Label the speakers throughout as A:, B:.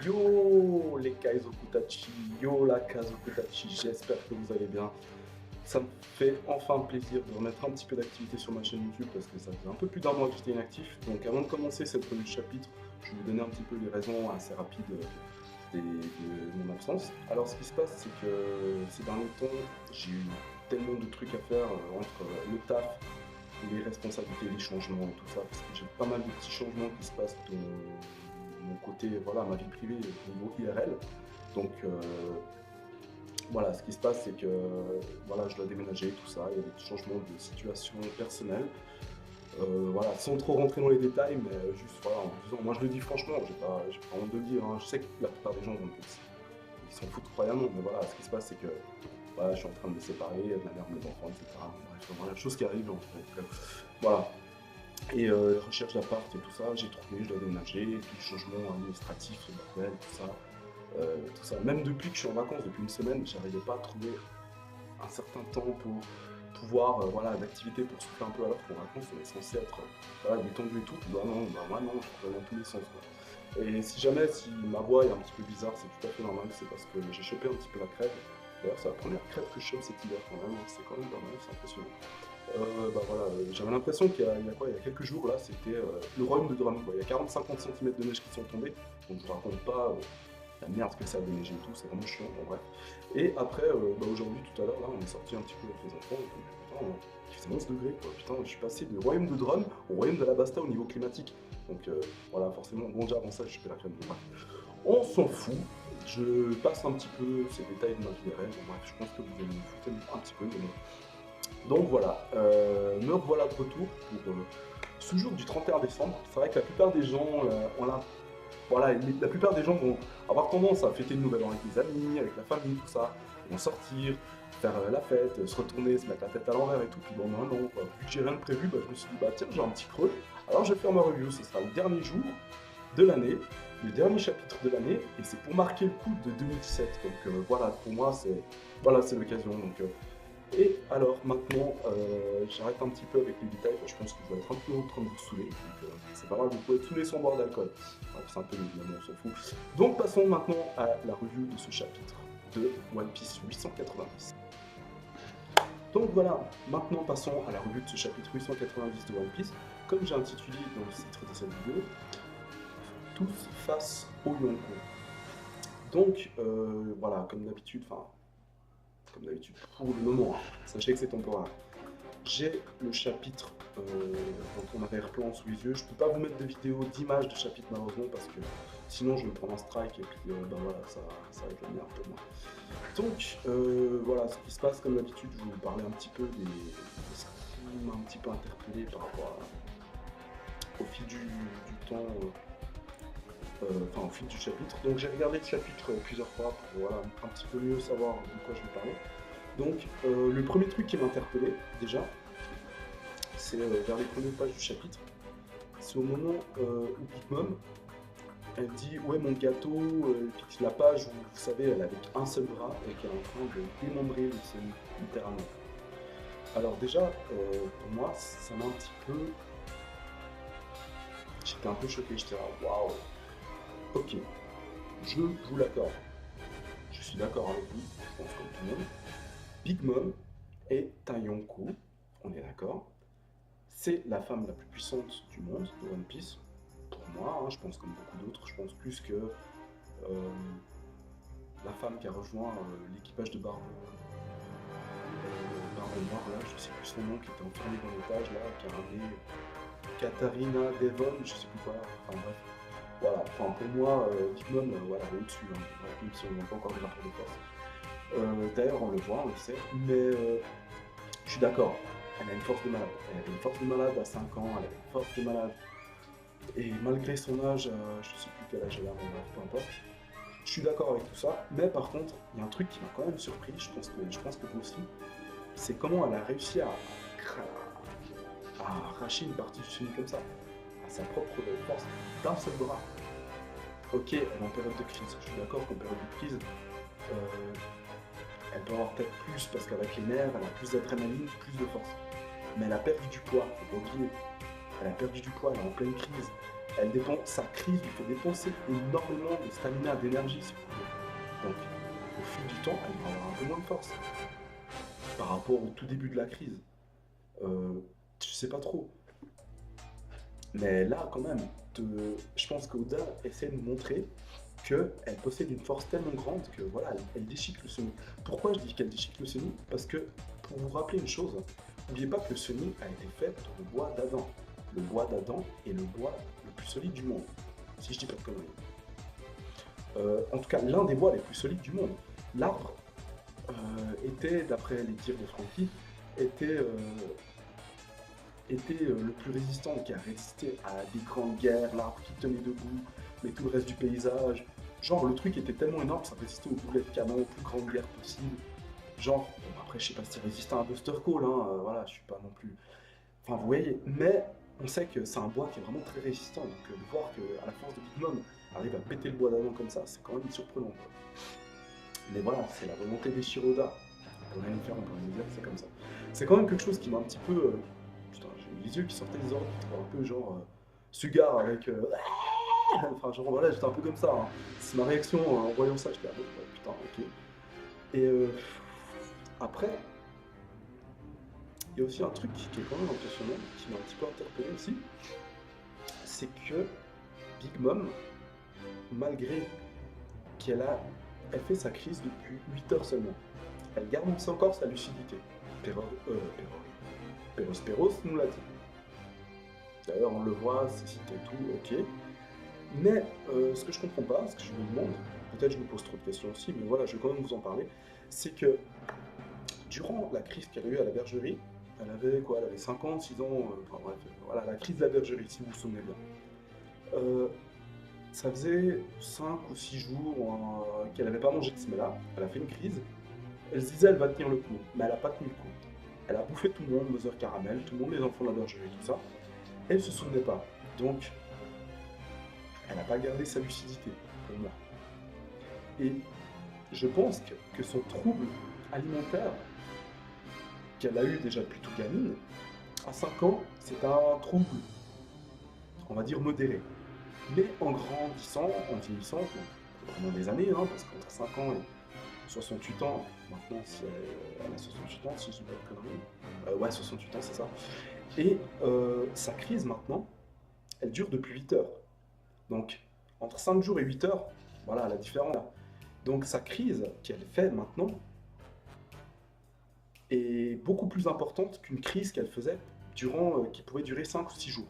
A: Yo les Kaizokutachi, yo la Kazokutachi, j'espère que vous allez bien. Ça me fait enfin plaisir de remettre un petit peu d'activité sur ma chaîne YouTube parce que ça faisait un peu plus d'un mois que j'étais inactif. Donc avant de commencer cette revue de chapitre, je vais vous donner un petit peu les raisons assez rapides de mon absence. Alors ce qui se passe, c'est que ces derniers temps, j'ai eu tellement de trucs à faire entre le taf, les responsabilités, les changements et tout ça, parce que j'ai pas mal de petits changements qui se passent de mon côté, voilà, ma vie privée au niveau IRL. Donc voilà, ce qui se passe, c'est que voilà, je dois déménager, tout ça, il y a des changements de situation personnelle. Voilà, sans trop rentrer dans les détails, mais juste voilà, en disant, moi je le dis franchement, j'ai pas honte de le dire, hein. Je sais que la plupart des gens ils s'en foutent croyamment, mais voilà, ce qui se passe, c'est que voilà, je suis en train de me séparer de la mère de mes enfants, etc. Bref, voilà, chose qui arrive en fait. Voilà. Et recherche d'appart et tout ça, j'ai trouvé, je dois déménager, tout le changement administratif, le bordel, tout ça. Même depuis que je suis en vacances, depuis une semaine, j'arrivais pas à trouver un certain temps pour pouvoir, voilà, d'activité pour souffler un peu, alors qu'en vacances, on est censé être voilà, détendu et tout. Puis bah non, moi non, je trouve dans tous les sens, quoi. Et si jamais, si ma voix est un petit peu bizarre, c'est tout à fait normal, c'est parce que j'ai chopé un petit peu la crève. D'ailleurs, c'est la première crève que je chope cet hiver, quand même, c'est quand même pas mal, c'est impressionnant. Bah voilà, j'avais l'impression qu'il y a quelques jours, là, c'était le royaume de Drum, quoi. Il y a 40-50 cm de neige qui sont tombés, donc je vous raconte pas la merde que ça a déneigé et tout, c'est vraiment chiant, en vrai. Et après, bah aujourd'hui, tout à l'heure, là, on est sorti un petit peu avec les enfants, et puis, putain, il faisait 11 degrés, quoi. Putain, je suis passé du royaume de Drum au royaume de l'Alabasta au niveau climatique. Donc voilà, forcément, bon, déjà avant ça, je fais la crème de bref. On s'en fout, je passe un petit peu ces détails de ma vie réelle, bref, je pense que vous allez me foutre un petit peu, mais bon. Donc voilà, me revoilà de retour pour ce jour du 31 décembre. C'est vrai que la plupart des gens la plupart des gens vont avoir tendance à fêter le nouvel an avec les amis, avec la famille, tout ça. Ils vont sortir, faire la fête, se retourner, se mettre la tête à l'envers et tout. Puis bon, non, quoi. Vu que j'ai rien de prévu, bah, je me suis dit, bah tiens, j'ai un petit creux. Alors je vais faire ma review, ce sera le dernier jour de l'année, le dernier chapitre de l'année, et c'est pour marquer le coup de 2017. Donc voilà, pour moi, c'est l'occasion. Donc et alors maintenant, j'arrête un petit peu avec les détails, je pense que je vais être un peu en train de vous saouler, donc c'est pas grave, vous pouvez être saouler sans boire d'alcool. Bref, c'est un peu évidemment, on s'en fout. Donc passons maintenant à la review de ce chapitre de One Piece 890. Donc voilà, maintenant passons à la revue de ce chapitre 890 de One Piece. Comme j'ai intitulé dans le titre de cette vidéo, tous face au Yonko. Donc voilà, comme d'habitude, pour le moment, hein. Sachez que c'est temporaire. J'ai le chapitre dont on avait replan sous les yeux. Je peux pas vous mettre de vidéo d'images de chapitre malheureusement parce que sinon je vais me prendre un strike et puis ben voilà, ça va être la merde pour moi. Donc voilà, ce qui se passe comme d'habitude, je vais vous parler un petit peu de ce qui m'a un petit peu interpellé par rapport au fil du temps. Au fil du chapitre. Donc j'ai regardé le chapitre plusieurs fois pour voilà, un petit peu mieux savoir de quoi je vais parler. Donc le premier truc qui m'a interpellé déjà, c'est vers les premières pages du chapitre. C'est au moment où Big Mom, elle dit ouais mon gâteau, puis la page où vous savez elle est avec un seul bras et qu'elle est en train de démembrer le sel, littéralement. Alors déjà, pour moi, ça m'a un petit peu... J'étais un peu choqué, j'étais là, waouh. Ok, je vous l'accorde. Je suis d'accord avec vous, je pense comme tout le monde. Big Mom est un Yonko, on est d'accord. C'est la femme la plus puissante du monde de One Piece. Pour moi, hein, je pense comme beaucoup d'autres, je pense plus que la femme qui a rejoint l'équipage de Barbe Noire, là, je sais plus son nom, qui était enfermé dans l'étage, là, qui a ramené Katarina Devon, je sais plus quoi, enfin bref. Voilà, enfin pour moi, Big Mom, voilà, elle est au-dessus, hein, même si on n'a pas encore des rapports de force. D'ailleurs, on le voit, on le sait, mais je suis d'accord, elle a une force de malade. Elle avait une force de malade à 5 ans, elle avait une force de malade. Et malgré son âge, je sais plus quel âge elle a, mais bref, peu importe. Je suis d'accord avec tout ça, mais par contre, il y a un truc qui m'a quand même surpris, je pense que vous aussi, c'est comment elle a réussi à arracher une partie du film comme ça, à sa propre force, d'un seul bras. Ok, elle est en période de crise, je suis d'accord qu'en période de crise, elle peut avoir peut-être plus, parce qu'avec les nerfs, elle a plus d'adrénaline, plus de force. Mais elle a perdu du poids, faut pas oublier. elle a perdu du poids, elle est en pleine crise. Sa crise lui fait dépenser énormément de stamina, d'énergie, si vous voulez. Donc, au fil du temps, elle va avoir un peu moins de force par rapport au tout début de la crise. Je sais pas trop. Mais là, quand même, je pense qu'Oda essaie de nous montrer qu'elle possède une force tellement grande que voilà, elle déchique le Sonic. Pourquoi je dis qu'elle déchique le Sonic? Parce que, pour vous rappeler une chose, n'oubliez pas que le Sonic a été fait dans le bois d'Adam. Le bois d'Adam est le bois le plus solide du monde, si je dis pas de conneries. En tout cas, l'un des bois les plus solides du monde. L'arbre était, d'après les dires de Frankie, était le plus résistant, qui a résisté à des grandes guerres, l'arbre qui tenait debout, mais tout le reste du paysage. Genre, le truc était tellement énorme, ça résistait aux boulets de canon, aux plus grandes guerres possibles. Genre, bon, après, je sais pas si c'est résistant à Buster Call, hein, voilà, je suis pas non plus. Enfin, vous voyez, mais on sait que c'est un bois qui est vraiment très résistant, donc de voir qu'à la force de Big Mom arrive à péter le bois d'avant comme ça, c'est quand même surprenant, quoi. Mais voilà, c'est la volonté des Shiroda. On pourrait rien y faire, on pourrait rien dire, c'est comme ça. C'est quand même quelque chose qui m'a un petit peu. Putain, j'ai eu les yeux qui sortaient des orbites, quoi, un peu genre. Sugar avec. Enfin, genre voilà, j'étais un peu comme ça, hein. C'est ma réaction en voyant ça, j'étais ah, ouais, putain, ok. Et après, il y a aussi un truc qui est quand même impressionnant, qui m'a un petit peu interpellé aussi, c'est que Big Mom, malgré elle fait sa crise depuis 8 heures seulement, elle garde encore sa lucidité. Perosperos nous l'a dit. D'ailleurs, on le voit, c'est cité tout, ok. Mais ce que je comprends pas, ce que je me demande, peut-être je me pose trop de questions aussi, mais voilà, je vais quand même vous en parler, c'est que durant la crise qu'elle a eue à la bergerie, elle avait quoi? Elle avait 5 ans, 6 ans, enfin bref, voilà, la crise de la bergerie, si vous vous souvenez bien. Ça faisait 5 ou 6 jours qu'elle n'avait pas mangé de ce là, elle a fait une crise, elle se disait elle va tenir le coup, mais elle n'a pas tenu le coup. Elle a bouffé tout le monde, Mother Caramel, tout le monde, les enfants de la bergerie, tout ça, et elle se souvenait pas. Donc, elle n'a pas gardé sa lucidité, pour moi. Et je pense que son trouble alimentaire, qu'elle a eu déjà plutôt gamine, à 5 ans, c'est un trouble, on va dire modéré. Mais en grandissant, en vieillissant, pendant des années, hein, parce qu'entre 5 ans et 68 ans, maintenant si elle a 68 ans, si je dis pas de conneries, ouais 68 ans c'est ça, et sa crise maintenant, elle dure depuis 8 heures. Donc entre 5 jours et 8 heures, voilà la différence. Donc sa crise qu'elle fait maintenant est beaucoup plus importante qu'une crise qu'elle faisait qui pouvait durer 5 ou 6 jours.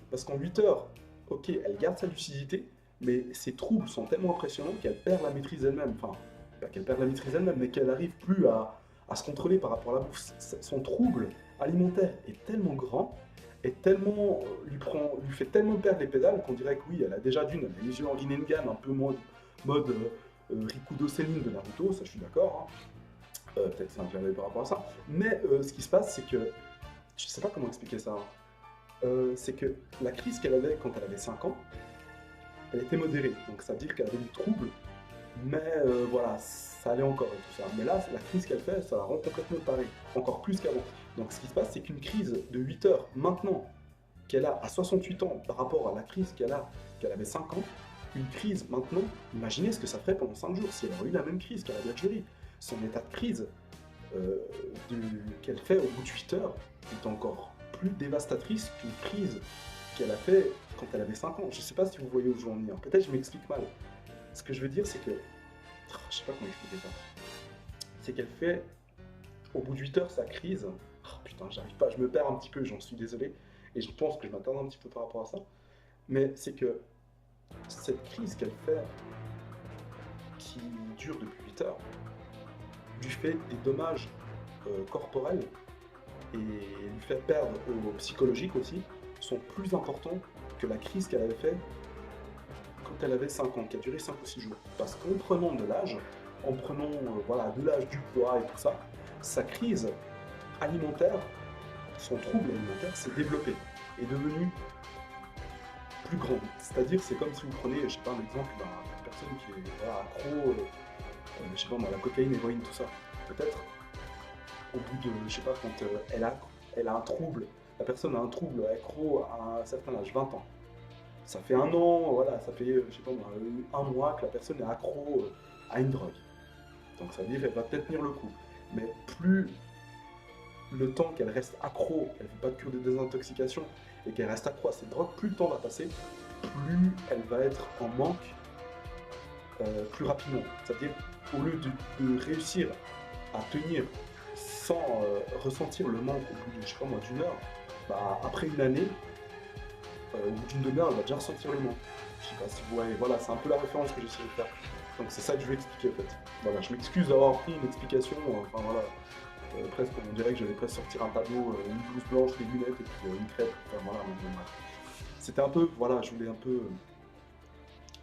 A: Parce qu'en 8 heures, ok, elle garde sa lucidité, mais ses troubles sont tellement impressionnants qu'elle perd la maîtrise elle-même. Enfin, pas qu'elle perd la maîtrise elle-même, mais qu'elle n'arrive plus à se contrôler par rapport à la bouffe. Son trouble alimentaire est tellement grand, et tellement, lui fait tellement perdre les pédales qu'on dirait que oui, elle a déjà elle a les yeux en Rinnegan, un peu mode Rikudo Senin de Naruto, ça je suis d'accord, hein. Peut-être c'est un clin d'œil par rapport à ça. Mais ce qui se passe, c'est que, je sais pas comment expliquer ça, hein. C'est que la crise qu'elle avait quand elle avait 5 ans, elle était modérée, donc ça veut dire qu'elle avait du trouble, mais voilà, ça allait encore et tout ça. Mais là, la crise qu'elle fait, ça la rend complètement pareil, encore plus qu'avant. Donc ce qui se passe, c'est qu'une crise de 8 heures, maintenant, qu'elle a à 68 ans, par rapport à la crise qu'elle avait 5 ans, une crise maintenant, imaginez ce que ça ferait pendant 5 jours, si elle aurait eu la même crise qu'à la bergerie. Son état de crise qu'elle fait au bout de 8 heures est encore plus dévastatrice qu'une crise qu'elle a fait quand elle avait 5 ans. Je sais pas si vous voyez où je veux en venir. Peut-être je m'explique mal. Ce que je veux dire, c'est que... je sais pas comment expliquer ça. C'est qu'elle fait, au bout de 8 heures, sa crise... putain, j'arrive pas, je me perds un petit peu, j'en suis désolé. Et je pense que je m'attarde un petit peu par rapport à ça. Mais c'est que cette crise qu'elle fait, qui dure depuis 8 heures, lui fait des dommages corporels et lui fait perdre au psychologique aussi, sont plus importants que la crise qu'elle avait fait quand elle avait 5 ans, qui a duré 5 ou 6 jours. Parce qu'en prenant de l'âge, en prenant voilà, de l'âge, du poids et tout ça, sa crise alimentaire, son trouble alimentaire s'est développé, est devenu plus grand. C'est-à-dire, c'est comme si vous prenez, je sais pas, un exemple d'une personne qui est voilà, accro, je sais pas moi, la cocaïne, l'héroïne, tout ça. Peut-être, au bout de, je sais pas, quand elle a un trouble la personne a un trouble accro à un certain âge, 20 ans. Ça fait un an, voilà, ça fait, je sais pas moi, un mois que la personne est accro à une drogue. Donc ça veut dire qu'elle va peut-être tenir le coup. Mais plus le temps qu'elle reste accro, elle ne fait pas de cure de désintoxication, et qu'elle reste accro à cette drogue, plus le temps va passer, plus elle va être en manque plus rapidement. C'est-à-dire, au lieu de réussir à tenir sans ressentir le manque au bout de, je sais pas moi, d'une heure, bah, après une année, au bout d'une demi-heure, elle va déjà ressentir le manque. Je sais pas si vous voyez, voilà, c'est un peu la référence que j'essaie de faire. Donc c'est ça que je vais expliquer en fait. Voilà, je m'excuse d'avoir pris une explication, enfin voilà, presque on dirait que j'allais presque sortir un tableau, une blouse blanche, des lunettes et puis une crêpe, enfin voilà, mais bon, bref. C'était un peu, voilà, je voulais un peu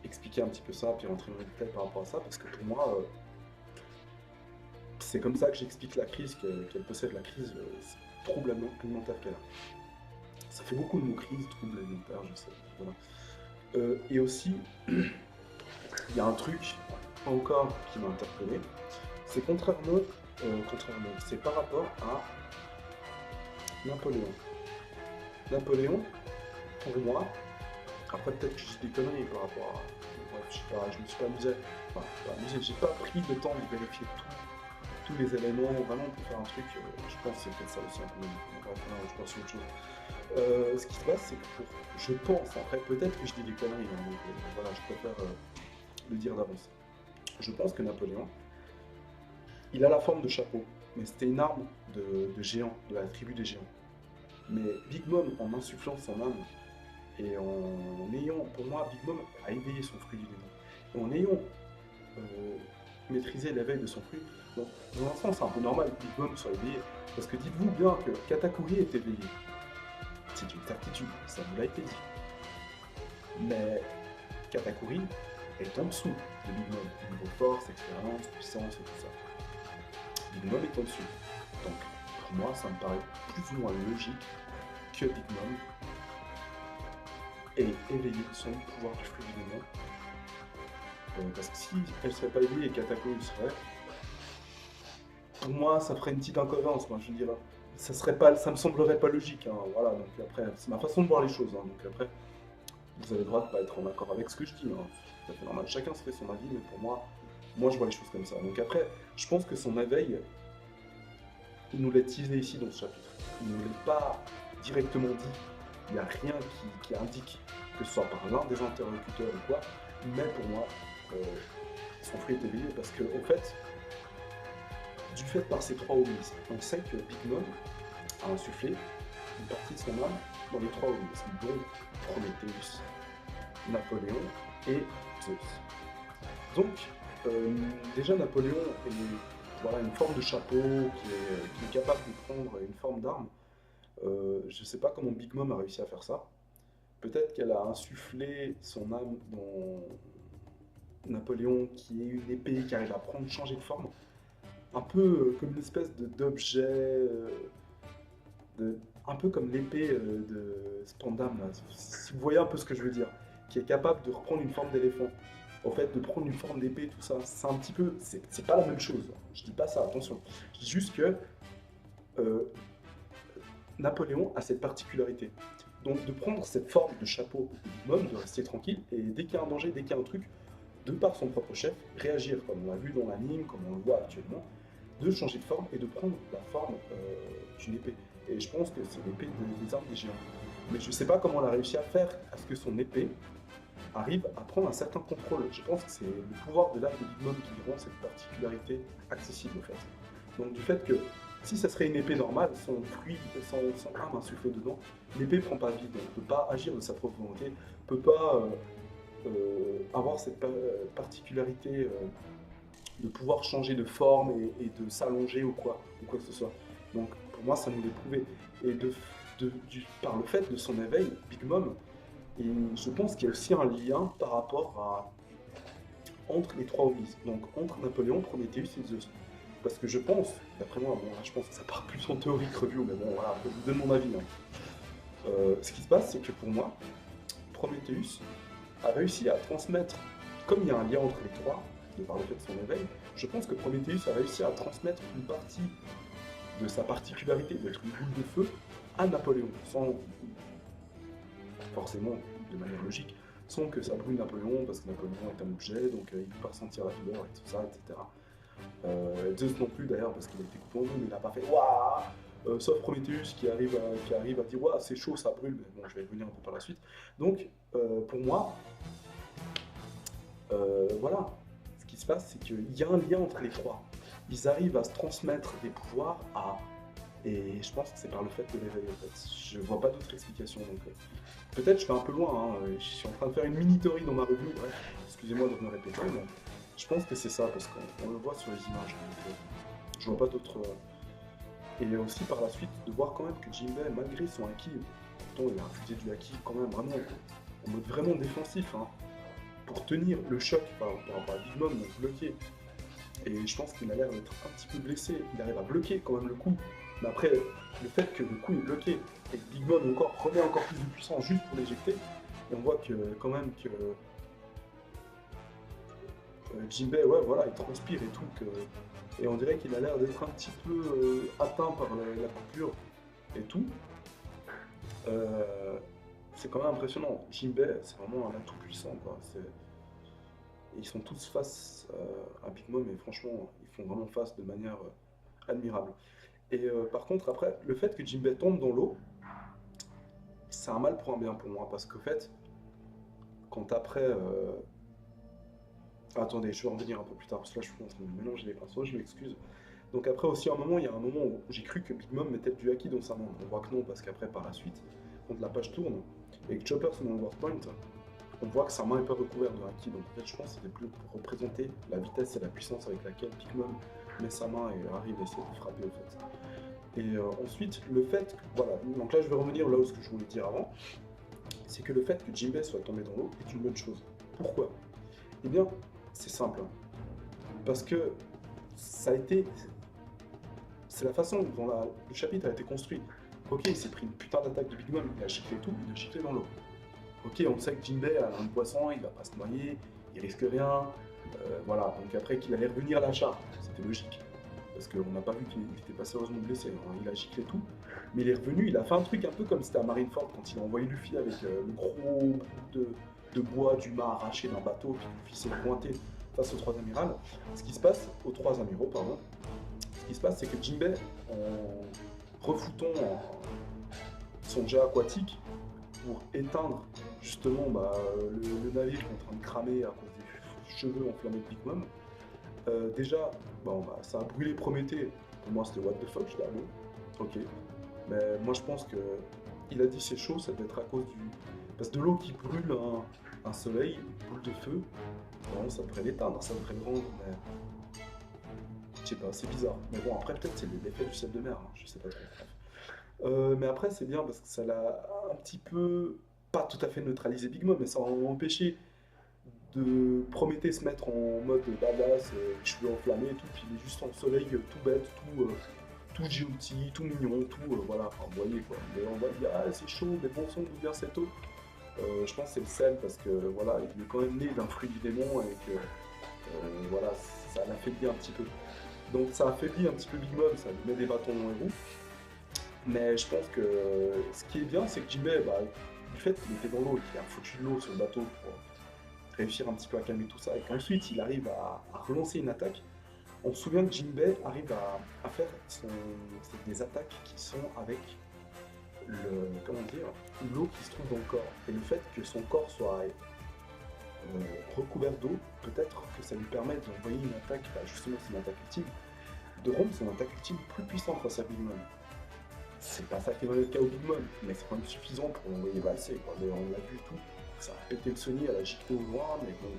A: expliquer un petit peu ça, puis rentrer dans les détails par rapport à ça, parce que pour moi, c'est comme ça que j'explique la crise qu'elle possède, la crise, trouble alimentaire qu'elle a. Ça fait beaucoup de mots, crise, trouble alimentaire, je sais, voilà. Et aussi, il y a un truc encore qui m'a interpellé, c'est contrairement, c'est par rapport à Napoléon. Napoléon, pour moi, après peut-être que je dis des conneries par rapport à... Bref, je sais pas, je me suis pas amusé, enfin, pas amusé, j'ai pas pris le temps de vérifier tous les éléments, vraiment pour faire un truc, je pense que c'est peut-être ça aussi un peu, bref, non, je pense à autre chose. Ce qui se passe, c'est que je pense, après peut-être que je dis des conneries, hein, donc voilà, je préfère le dire d'avance. Je pense que Napoléon, il a la forme de chapeau, mais c'était une arme de géant, de la tribu des géants. Mais Big Mom, en insufflant son âme, et en ayant, pour moi, Big Mom a éveillé son fruit du démon. Et en ayant maîtrisé l'éveil de son fruit, donc dans un sens, c'est un peu normal que Big Mom soit éveillé, parce que dites-vous bien que Katakuri est éveillé. C'est une certitude, ça vous l'a été dit. Mais Katakuri est en dessous de Big Mom, niveau force, expérience, puissance et tout ça. Big Mom est au-dessus. Donc, pour moi, ça me paraît plus ou moins logique que Big Mom ait éveillé son pouvoir du fruit du démon. Parce que si elle serait pas éveillée et qu'Atakuri le serait, pour moi, ça ferait une petite incohérence. Moi, je veux dire, ça me semblerait pas logique. Hein, voilà, donc après, c'est ma façon de voir les choses. Hein, donc après, vous avez le droit de pas être en accord avec ce que je dis. Hein, c'est tout à fait normal. Chacun se fait son avis, mais pour moi, je vois les choses comme ça. Donc après, je pense que son éveil, il nous l'a teasé ici dans ce chapitre. Il ne nous l'a pas directement dit. Il n'y a rien qui indique que ce soit par l'un des interlocuteurs ou quoi. Mais pour moi, son fruit est éveillé parce que, en fait, du fait par ces trois homies, on sait que Big Mom a insufflé une partie de son âme dans les trois homies, dont Prométhéeus, Napoléon et Zeus. Donc, déjà Napoléon est voilà, une forme de chapeau qui est capable de prendre une forme d'arme. Je ne sais pas comment Big Mom a réussi à faire ça. Peut-être qu'elle a insufflé son âme dans Napoléon, qui est une épée qui arrive à changer de forme. Un peu comme une espèce d'objet, un peu comme l'épée de Spandam, là. Si vous voyez un peu ce que je veux dire, qui est capable de reprendre une forme d'éléphant. En fait, de prendre une forme d'épée, tout ça, c'est un petit peu, c'est pas la même chose. Je dis pas ça, attention. Je dis juste que Napoléon a cette particularité. Donc de prendre cette forme de chapeau minimum, de rester tranquille, et dès qu'il y a un danger, dès qu'il y a un truc, de par son propre chef, réagir, comme on l'a vu dans l'anime, comme on le voit actuellement, de changer de forme et de prendre la forme d'une épée. Et je pense que c'est l'épée des armes des géants. Mais je ne sais pas comment elle a réussi à faire à ce que son épée arrive à prendre un certain contrôle. Je pense que c'est le pouvoir de l'âme de Big Mom qui rend cette particularité accessible en fait. Donc du fait que si ça serait une épée normale, son fruit, son âme insufflée dedans, l'épée ne prend pas vie, donc ne peut pas agir de sa propre volonté, ne peut pas avoir cette particularité de pouvoir changer de forme et de s'allonger ou quoi que ce soit. Donc pour moi ça nous l'est prouvé. Et par le fait de son éveil, Big Mom, et je pense qu'il y a aussi un lien par rapport entre les trois homies, donc entre Napoléon, Prométhéeus et Zeus. Parce que je pense, d'après moi, bon, là, je pense que ça part plus en théorie que review, mais bon, voilà, je vous donne mon avis. Hein. Ce qui se passe, c'est que pour moi, Prométhéeus a réussi à transmettre, comme il y a un lien entre les trois, de par le fait de son éveil, je pense que Prométhéeus a réussi à transmettre une partie de sa particularité d'être une boule de feu à Napoléon, sans forcément, de manière logique, sans que ça brûle Napoléon, parce que Napoléon est un objet, donc il ne peut pas ressentir la douleur et tout ça, etc. Zeus non plus d'ailleurs, parce qu'il a été coupé en deux, mais il n'a pas fait waouh, sauf Prometheus qui arrive à dire waouh, c'est chaud, ça brûle, mais bon, je vais y revenir un peu par la suite. Donc, pour moi, voilà, ce qui se passe, c'est qu'il y a un lien entre les trois. Ils arrivent à se transmettre des pouvoirs à. Et je pense que c'est par le fait de l'éveil en fait. Je vois pas d'autre explication. Donc, peut-être je vais un peu loin, hein. Je suis en train de faire une mini-théorie dans ma review, bref, excusez-moi de me répéter, mais je pense que c'est ça, parce qu'on le voit sur les images. Donc, je vois pas d'autres. Et aussi par la suite, de voir quand même que Jinbei, malgré son haki, pourtant il a refusé du haki quand même vraiment en mode vraiment défensif, hein, pour tenir le choc par rapport à Big Mom, donc bloqué. Et je pense qu'il a l'air d'être un petit peu blessé. Il arrive à bloquer quand même le coup. Mais après, le fait que le coup est bloqué et que Big Mom remet encore plus de puissance juste pour l'éjecter, et on voit que quand même que Jinbei, ouais, voilà, il transpire et tout. Et on dirait qu'il a l'air d'être un petit peu atteint par la coupure et tout. C'est quand même impressionnant. Jinbei, c'est vraiment un atout puissant, quoi. Ils sont tous face à Big Mom et franchement, ils font vraiment face de manière admirable. Et par contre, après, le fait que Jinbei tombe dans l'eau, c'est un mal pour un bien pour moi, parce qu'en fait, quand après... Attendez, je vais en revenir un peu plus tard, parce que là je suis en train de mélanger les pinceaux, je m'excuse. Donc après aussi, il y a un moment où j'ai cru que Big Mom mettait du haki dans sa main. On voit que non, parce qu'après, par la suite, quand la page tourne, et que Chopper se met en World Point, on voit que sa main n'est pas recouverte de haki. Donc en fait, je pense que c'était plus pour représenter la vitesse et la puissance avec laquelle Big Mom met sa main et arrive à essayer de frapper, en fait. Et ensuite, le fait que, voilà, donc là je vais revenir là où ce que je voulais dire avant, c'est que le fait que Jinbei soit tombé dans l'eau est une bonne chose. Pourquoi? Eh bien, c'est simple. Parce que ça a été. C'est la façon dont le chapitre a été construit. Ok, il s'est pris une putain d'attaque de Big Mom, il a giclé tout, il a giclé dans l'eau. Ok, on sait que Jinbei a un poisson, il va pas se noyer, il risque rien. Voilà, donc après qu'il allait revenir à l'achat, c'était logique. Parce qu'on n'a pas vu qu'il était pas sérieusement blessé, hein. Il a giclé tout. Mais il est revenu, il a fait un truc un peu comme c'était à Marineford quand il a envoyé Luffy avec le gros bout de bois du mât arraché d'un bateau, puis Luffy s'est pointé face aux trois amirals. Ce qui se passe, aux trois amiraux, pardon, ce qui se passe, c'est que Jinbei, en refoutant son jet aquatique pour éteindre justement le navire qui est en train de cramer à cause des cheveux enflammés de Big Mom, déjà, ça a brûlé Prométhée. Pour moi, c'était what the fuck, je l'avoue. Ok. Mais moi, je pense que il a dit c'est chaud, ça doit être à cause du. Parce que de l'eau qui brûle un soleil, une boule de feu, bon, ça pourrait l'éteindre, ça devrait le rendre, mais. Je sais pas, c'est bizarre. Mais bon, après, peut-être c'est l'effet du sel de mer, hein, je sais pas trop. Bref. Mais après, c'est bien parce que ça l'a un petit peu. Pas tout à fait neutralisé Big Mom, mais ça a empêché de Prométhée se mettre en mode badass, cheveux enflammés et tout, puis il est juste en soleil tout bête, tout gentil, tout mignon, tout voilà, enfin vous voyez quoi. Mais on va dire ah c'est chaud, mais bon sang d'où vient cette eau. Je pense que c'est le sel parce que voilà, il est quand même né d'un fruit du démon et que voilà, ça l'affaiblit un petit peu. Donc ça affaiblit un petit peu Big Mom, ça lui met des bâtons dans les roues. Mais je pense que ce qui est bien, c'est que Jinbei, du fait qu'il était dans l'eau, qu'il a foutu de l'eau sur le bateau pour réussir un petit peu à calmer tout ça, et qu'ensuite il arrive à relancer une attaque, on se souvient que Jinbei arrive à faire des attaques qui sont avec l'eau qui se trouve dans le corps. Et le fait que son corps soit recouvert d'eau, peut-être que ça lui permet d'envoyer une attaque, justement son attaque ultime, de rendre son attaque ultime plus puissante face à Big Mom. C'est pas ça qui va être le cas au Big Mom, mais c'est quand même suffisant pour l'envoyer valser, quoi. Mais on l'a vu tout. Ça a pété le Sony, elle a giclé au loin, mais bon,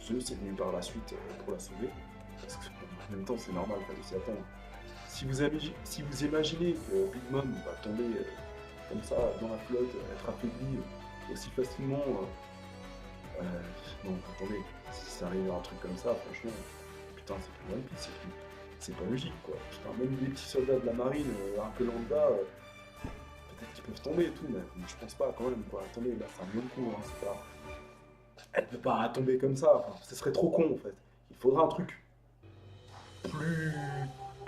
A: Zeus est venu par la suite pour la sauver. Parce que, en même temps, c'est normal, il fallait s'y attendre. Si vous imaginez que Big Mom va tomber comme ça dans la flotte, être affaibli aussi facilement, non, attendez, si ça arrive à un truc comme ça, franchement, putain, c'est plus One Piece, c'est pas logique, quoi. Putain, même des petits soldats de la marine, un peu lambda, peut-être qu'ils peuvent tomber et tout, mais je pense pas quand même, quoi. Attendez, là, c'est un long coup, hein, c'est pas... Elle peut pas tomber comme ça, enfin, ce serait trop con, en fait. Il faudra un truc plus,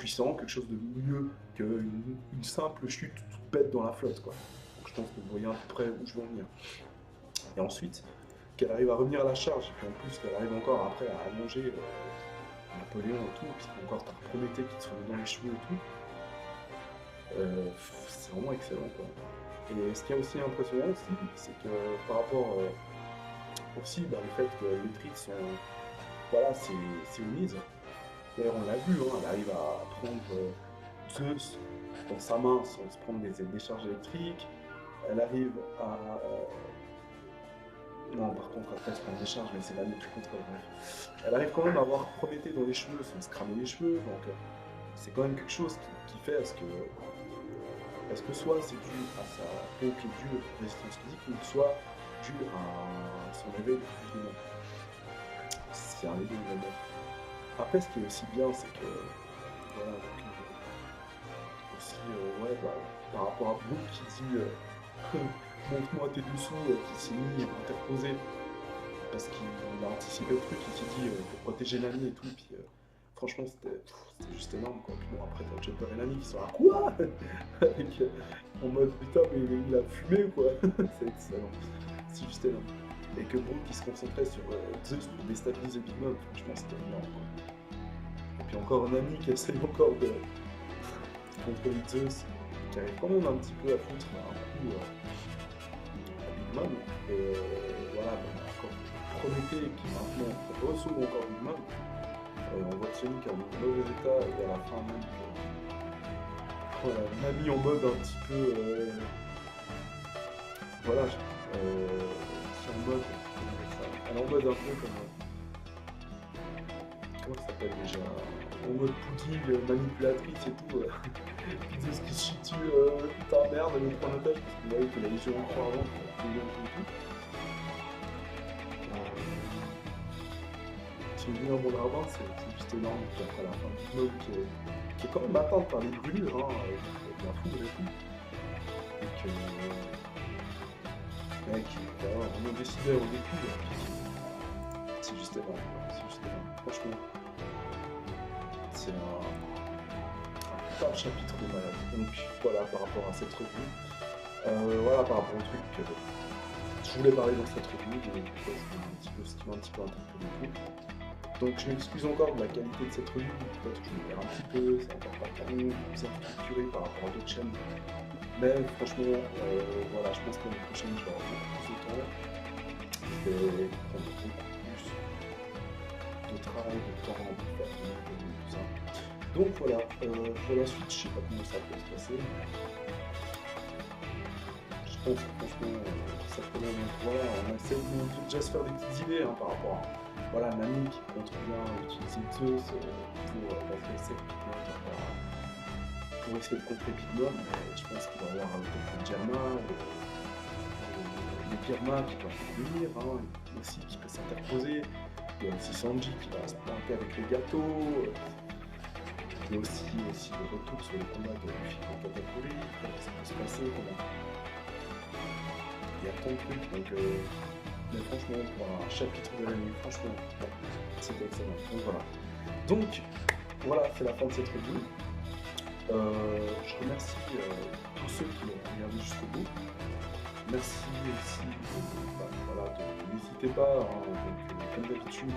A: puissant, quelque chose de mieux qu'une simple chute toute bête dans la flotte, quoi. Donc je pense que vous voyez à peu près où je veux en venir. Et ensuite, qu'elle arrive à revenir à la charge, et puis en plus qu'elle arrive encore après à allonger Napoléon et tout, puis encore par Prométhée qui se remet dans les cheveux et tout, c'est vraiment excellent, quoi. Et ce qui est aussi impressionnant aussi, c'est que par rapport aussi le fait que les Trix sont, voilà, c'est une mise. D'ailleurs on l'a vu, hein, elle arrive à prendre Zeus dans sa main sans se prendre des charges électriques, elle arrive à... non, par contre, après, elle se prend des charges, mais c'est la plus contre bref. Elle arrive quand même à avoir Prométhée dans les cheveux sans se cramer les cheveux, donc c'est quand même quelque chose qui fait à ce que soit c'est dû à sa peau qui est due à la résistance physique, ou soit dû à son éveil de plus de monde. C'est un éveil de monde. Après, ce qui est aussi bien, c'est que, voilà, donc, aussi, ouais, par rapport à Brooke qui dit montre-moi tes dessous, qui s'est mis interposé parce qu'il a anticipé le truc, il s'est dit pour protéger l'ami et tout, puis franchement c'était juste énorme, quoi. Puis bon, après t'as Chopper et l'ami qui sont à quoi avec, en mode putain mais il a fumé, quoi. C'est excellent, c'est juste énorme. Et que Brooke qui se concentrait sur Zeus pour déstabiliser Big Mom, franchement c'était énorme, quoi. Et puis encore un ami qui essaye encore de contrôler Zeus, qui arrive quand même un petit peu à foutre un coup à Big Mom, et voilà, encore Prométhée qui maintenant ressoule encore Big Mom. On voit Sonic en mauvais état et à la fin même voilà, Nami en mode un petit peu voilà, c'est en mode elle est en mode un peu comme comment ça s'appelle déjà, en mode pudding, manipulatrice et tout, qui disait ce qui se chie dessus, putain merde, elle me prend en otage parce que vous voyez que la Légion en croix avant, tout. Si vous venez à mon rabbin, c'est juste énorme. Puis après la fin du Mom qui est quand même atteinte par les brûlures, hein, avec la foudre et tout. Et que. Mec, voilà, on a décidé au début, c'est juste énorme. C'est juste énorme. Franchement, c'est un putain de chapitre de malade. Donc voilà, par rapport à cette revue. Voilà, par rapport au truc que je voulais parler dans cette revue, donc je voulais un petit peu ce qui m'a un petit peu interpellé et tout. Donc je m'excuse encore de la qualité de cette revue, peut-être que je me perds un petit peu, c'est encore pas trop bien structuré par rapport à d'autres chaînes. Mais franchement, voilà, je pense que l'année prochaine je vais avoir beaucoup plus de temps. Je vais prendre beaucoup plus de travail, de temps pour faire tout ça. Donc voilà, pour la suite, je sais pas comment ça peut se passer. Je pense que franchement, ça peut même, voilà, on essaie de déjà se faire des petites idées par rapport à voilà, Nami qui compte bien utiliser Zeus pour passer pour essayer de contrer Big Mom, mais je pense qu'il va y avoir peut-être Germa, les Pirma qui peuvent venir, aussi qui peut s'interposer, il y a aussi Sanji qui va se planter avec les gâteaux, il y a aussi le retour sur le combat de Luffy contre Katakuri, comment ça peut se passer, comment... Il y a tant de trucs, donc... Mais franchement, pour un chapitre de l'année, franchement, bon, c'était excellent. Donc voilà. Donc, voilà, c'est la fin de cette review. Je remercie tous ceux qui l'ont regardé jusqu'au bout. Merci aussi, voilà, n'hésitez pas, donc, comme d'habitude,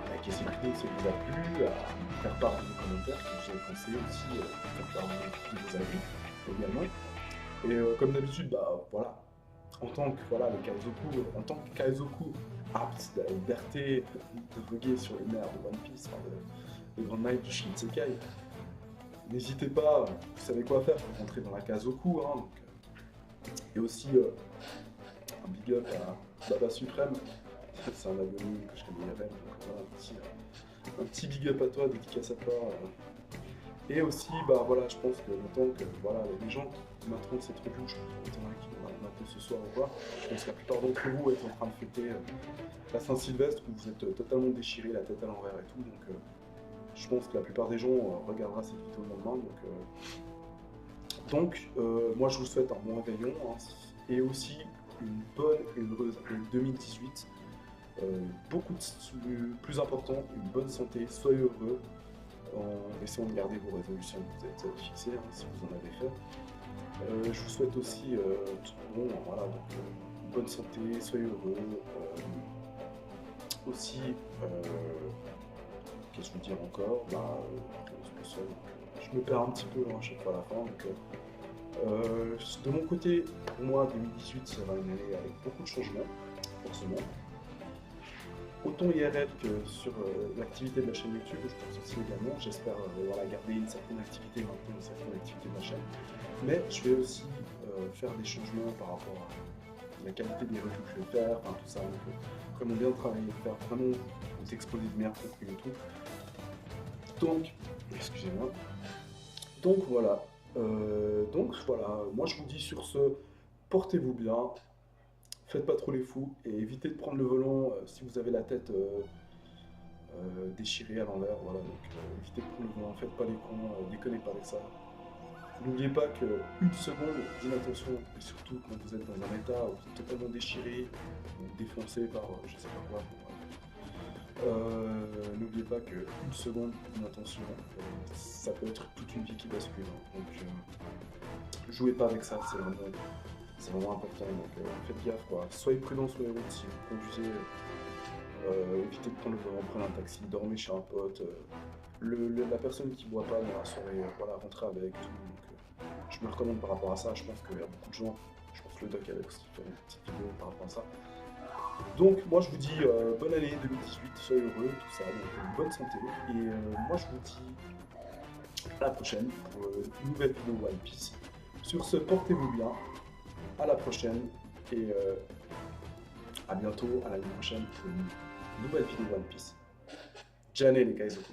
A: à liker cette vidéo si elle vous a plu, à me faire part de vos commentaires, que vous avez pensé aussi, faire part de vos avis également. Et comme d'habitude, voilà. En tant que voilà, en tant que Kaizoku apte à la liberté de voguer sur les mers de One Piece, de Grand Knight du Shinsekai, n'hésitez pas, vous savez quoi faire pour rentrer dans la Kazoku, donc, et aussi un big up à Baba Suprême, c'est un abonné que je connais avec, donc voilà, un petit big up à toi, dédicace à toi. Et aussi, voilà, je pense que tant que voilà, les gens qui m'attendent cette review, je pense qu'il y en a qui vont la mater ce soir ou quoi. Je pense que la plupart d'entre vous êtes en train de fêter la Saint-Sylvestre, où vous êtes totalement déchirés, la tête à l'envers et tout. Donc je pense que la plupart des gens regardera cette vidéo le lendemain. Donc moi je vous souhaite un bon réveillon, et aussi une bonne et heureuse année 2018. Beaucoup de plus important, une bonne santé, soyez heureux. en essayant de garder vos résolutions que vous êtes fixées, hein, si vous en avez fait. Je vous souhaite aussi bon, voilà, donc, bonne santé, soyez heureux. Aussi, qu'est-ce que je veux dire encore? Je me perds un petit peu hein, à chaque fois à la fin. Donc, de mon côté, pour moi, 2018 sera une année avec beaucoup de changements, forcément. Autant IRL que sur l'activité de la chaîne YouTube, je pense aussi également. J'espère voilà, garder une certaine activité, maintenir une certaine activité de la chaîne. Mais je vais aussi faire des changements par rapport à la qualité des reviews que je vais faire, enfin, tout ça. Donc, vraiment bien travailler, faire vraiment vous exposer de meilleurs contenus et tout. Donc, excusez-moi. Donc voilà, moi je vous dis sur ce, portez-vous bien, faites pas trop les fous et évitez de prendre le volant si vous avez la tête déchirée à l'envers. Voilà, donc évitez de prendre le volant, faites pas les cons, déconnez pas avec ça. N'oubliez pas qu'une seconde d'inattention, et surtout quand vous êtes dans un état où vous êtes totalement déchiré, ou défoncé par je sais pas quoi, n'oubliez pas qu'une seconde d'inattention, ça peut être toute une vie qui bascule. Donc jouez pas avec ça, c'est vraiment important. Donc faites gaffe, quoi. Soyez prudents sur les routes si vous conduisez. Évitez de prendre le volant, prenez un taxi, dormez chez un pote. La personne qui boit pas dans la soirée, voilà, rentrez avec tout. Donc, je me recommande par rapport à ça. Je pense qu'il y a beaucoup de gens, je pense que le doc avait aussi fait une petite vidéo par rapport à ça. Donc moi je vous dis bonne année 2018, soyez heureux, tout ça, donc bonne santé. Et moi je vous dis à la prochaine pour une nouvelle vidéo One Piece. Sur ce, portez-vous bien, à la prochaine et à bientôt, à l'année prochaine pour une nouvelle vidéo One Piece. Jane les Kaizoku.